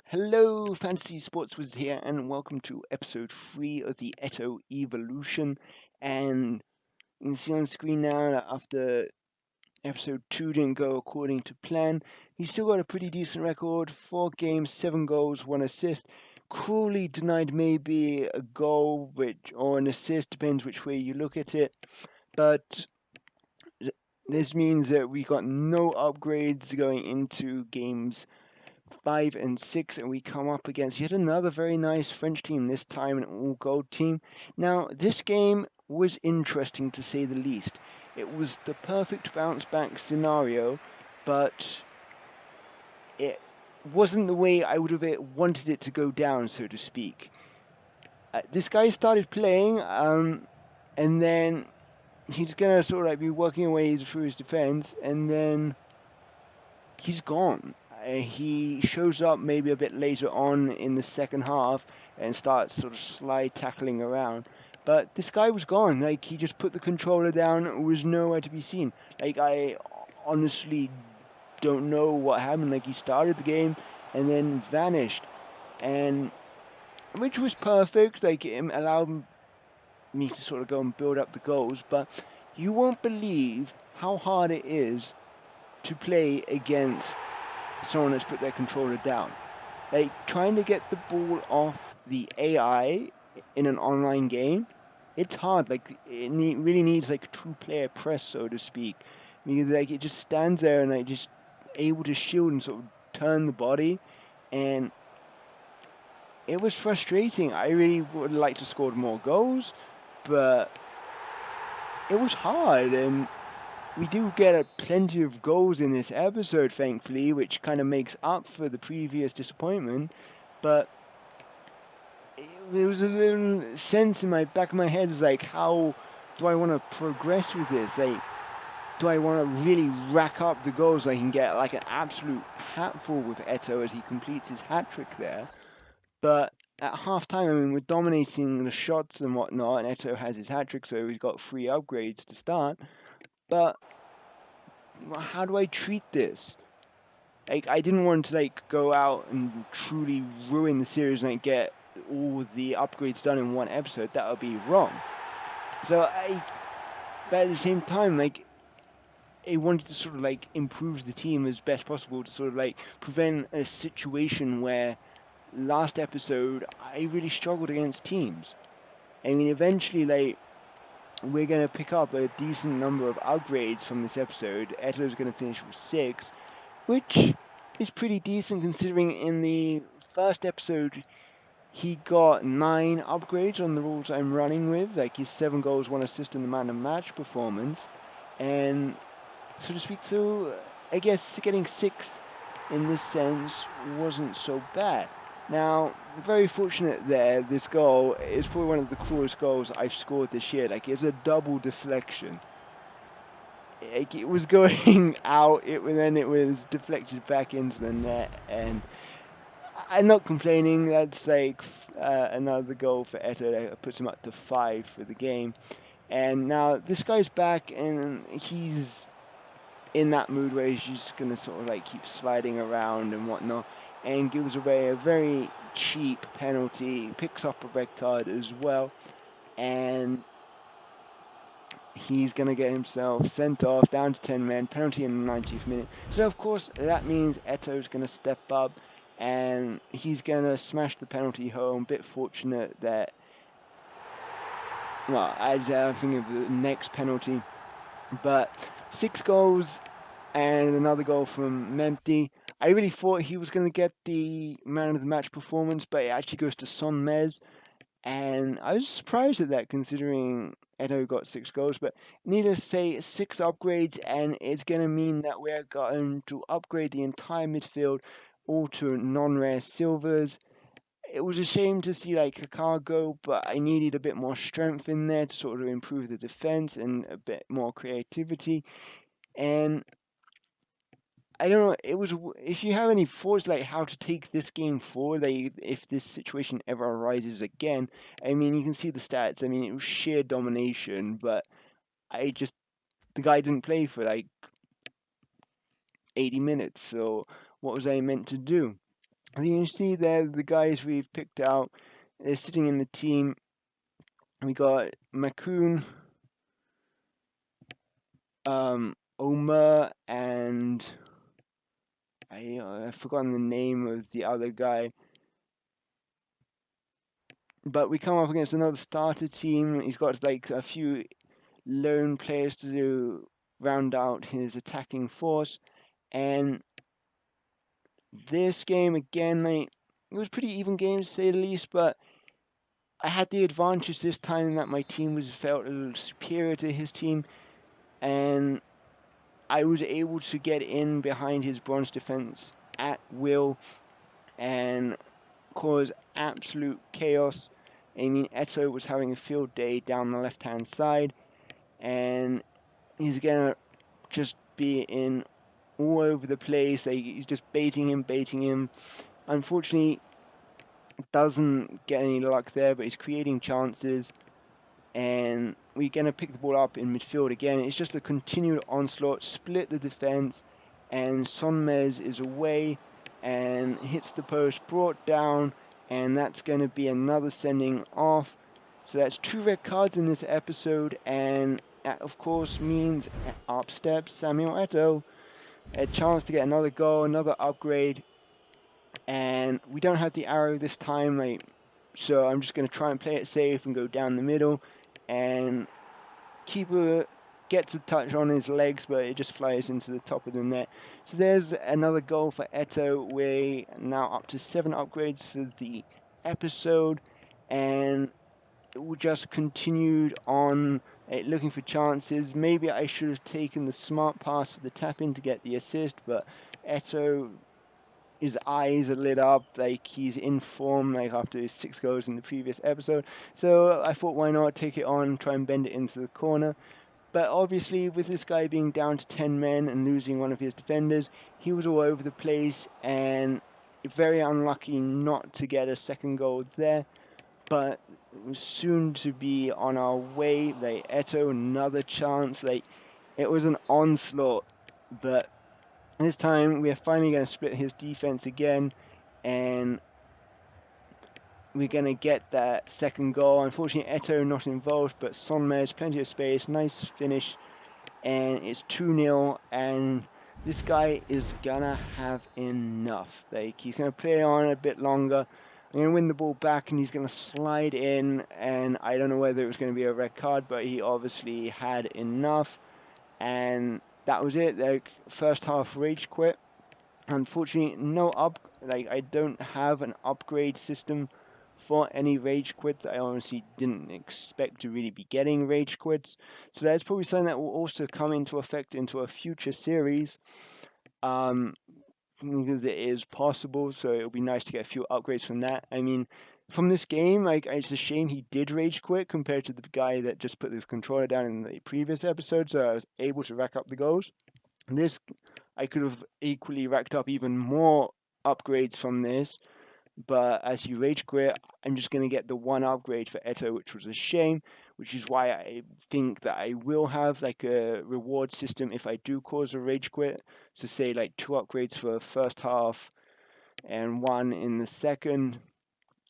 Hello, Fantasy Sports Wizard here, and welcome to episode 3 of the Eto'O Evolution. And you can see on screen now that after episode 2 didn't go according to plan, he's still got a pretty decent record 4 games, 7 goals, 1 assist. Cruelly denied maybe a goal or an assist, depends which way you look at it. But this means that we got no upgrades going into games 5 and 6, and we come up against yet another very nice French team, this time an all gold team. Now, this game was interesting to say the least. It was the perfect bounce back scenario, but it wasn't the way I would have wanted it to go down, so to speak. This guy started playing, and then he's gonna sort of like be working away through his defense, and then he's gone. He shows up maybe a bit later on in the second half and starts sort of slide tackling around. But this guy was gone. Like, he just put the controller down, was nowhere to be seen. Like, I honestly don't know what happened. Like, he started the game and then vanished. And which was perfect. Like, it allowed me to sort of go and build up the goals. But you won't believe how hard it is to play against someone that's put their controller down. Like, trying to get the ball off the AI in an online game, it's hard. Like, it really needs like a two-player press, so to speak, because like it just stands there and like just able to shield and sort of turn the body, and it was frustrating. I really would like to score more goals, but it was hard, and we do get plenty of goals in this episode, thankfully, which kind of makes up for the previous disappointment. But there was a little sense in my back of my head, is like, how do I want to progress with this? Like, do I want to really rack up the goals so I can get like an absolute hatful with Eto'O as he completes his hat trick there? But at half time, I mean, we're dominating the shots and whatnot, and Eto'O has his hat trick, so he's got 3 upgrades to start. But how do I treat this? Like, I didn't want to like go out and truly ruin the series and like get all the upgrades done in one episode. That would be wrong. But at the same time, like, I wanted to sort of like improve the team as best possible to sort of like prevent a situation where last episode I really struggled against teams. I mean, eventually, like, we're gonna pick up a decent number of upgrades from this episode. Eto'O's gonna finish with 6, which is pretty decent considering in the first episode he got 9 upgrades on the rules I'm running with, like his 7 goals, 1 assist in the man of match performance, and so to speak. So I guess getting 6 in this sense wasn't so bad. Now, very fortunate there. This goal is probably one of the coolest goals I've scored this year. Like, it's a double deflection. Like, it was going out, then it was deflected back into the net, and I'm not complaining. That's like another goal for Eto'O that puts him up to 5 for the game. And now this guy's back, and he's in that mood where he's just gonna sort of like keep sliding around and whatnot, and gives away a very cheap penalty, picks up a red card as well, and he's going to get himself sent off down to 10 men, penalty in the 90th minute. So, of course, that means Eto'O's going to step up and he's going to smash the penalty home. Bit fortunate that, well, I'm thinking of the next penalty, but 6 goals and another goal from Mempty. I really thought he was going to get the man of the match performance, but it actually goes to Son Mez. And I was surprised at that, considering Eto'O got 6 goals. But needless to say, 6 upgrades, and it's going to mean that we're going to upgrade the entire midfield all to non-rare silvers. It was a shame to see like Kaká go, but I needed a bit more strength in there to sort of improve the defense and a bit more creativity. And I don't know. It was, if you have any thoughts like how to take this game forward, like if this situation ever arises again. I mean, you can see the stats. I mean, it was sheer domination, but the guy didn't play for like 80 minutes. So what was I meant to do? And you can see there the guys we've picked out, they're sitting in the team. We got Makun, Omer, and I've forgotten the name of the other guy. But we come up against another starter team. He's got like a few lone players to round out his attacking force. And this game, again, like, it was pretty even game to say the least, but I had the advantage this time that my team felt a little superior to his team, and I was able to get in behind his bronze defense at will and cause absolute chaos. I mean, Eto'O was having a field day down the left-hand side, and he's gonna just be in all over the place. Like, he's just baiting him. Unfortunately, doesn't get any luck there, but he's creating chances. And we're going to pick the ball up in midfield again. It's just a continued onslaught, split the defense, and Sonmez is away and hits the post, brought down, and that's going to be another sending off. So that's 2 red cards in this episode, and that of course means up steps Samuel Eto'O. A chance to get another goal, another upgrade, and we don't have the arrow this time, so I'm just going to try and play it safe and go down the middle, and keeper gets a touch on his legs, but it just flies into the top of the net. So there's another goal for Eto'O. We're now up to 7 upgrades for the episode, and we just continued on looking for chances. Maybe I should have taken the smart pass for the tap-in to get the assist, but Eto'O, his eyes are lit up, like he's in form, like after his 6 goals in the previous episode. So I thought, why not take it on, try and bend it into the corner. But obviously, with this guy being down to 10 men and losing one of his defenders, he was all over the place and very unlucky not to get a second goal there. But it was soon to be on our way. Like, Eto'O, another chance. Like, it was an onslaught, but this time we are finally going to split his defense again, and we're going to get that second goal. Unfortunately, Eto'O not involved, but Sonmez, plenty of space, nice finish, and it's 2-0, and this guy is going to have enough. Like, he's going to play on a bit longer. I'm going to win the ball back, and he's going to slide in, and I don't know whether it was going to be a red card, but he obviously had enough, and that was it. Like, first half rage quit. Unfortunately, I don't have an upgrade system for any rage quits. I honestly didn't expect to really be getting rage quits. So that's probably something that will also come into effect into a future series. Because it is possible, so it'll be nice to get a few upgrades from that. I mean, from this game, it's a shame he did rage quit compared to the guy that just put his controller down in the previous episode, so I was able to rack up the goals. This, I could have equally racked up even more upgrades from this, but as he rage quit, I'm just going to get the 1 upgrade for Eto'O, which was a shame, which is why I think that I will have like a reward system if I do cause a rage quit. So say like 2 upgrades for the first half and 1 in the second.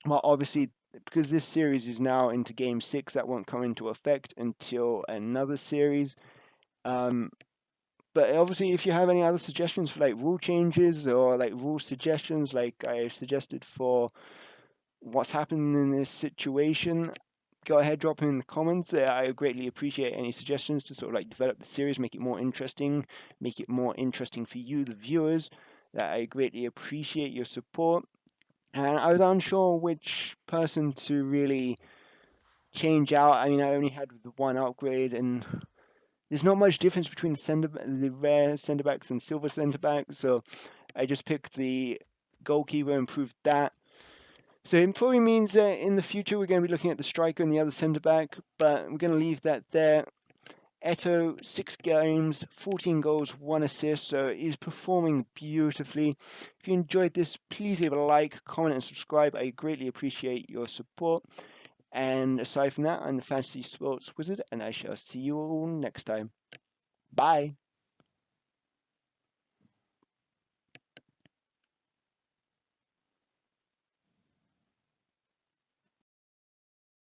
Well, obviously, because this series is now into game 6, that won't come into effect until another series. But obviously, if you have any other suggestions for like rule changes or like rule suggestions, like I suggested for what's happening in this situation, go ahead, drop them in the comments. I greatly appreciate any suggestions to sort of like develop the series, make it more interesting for you, the viewers. I greatly appreciate your support. And I was unsure which person to really change out. I mean, I only had the 1 upgrade, and there's not much difference between the rare centre backs and silver centre backs, so I just picked the goalkeeper, improved that. So it probably means that in the future we're going to be looking at the striker and the other centre back, but we're going to leave that there. Eto'O, 6 games, 14 goals, 1 assist, so he's performing beautifully. If you enjoyed this, please leave a like, comment, and subscribe. I greatly appreciate your support. And aside from that, I'm the Fantasy Sports Wizard, and I shall see you all next time. Bye.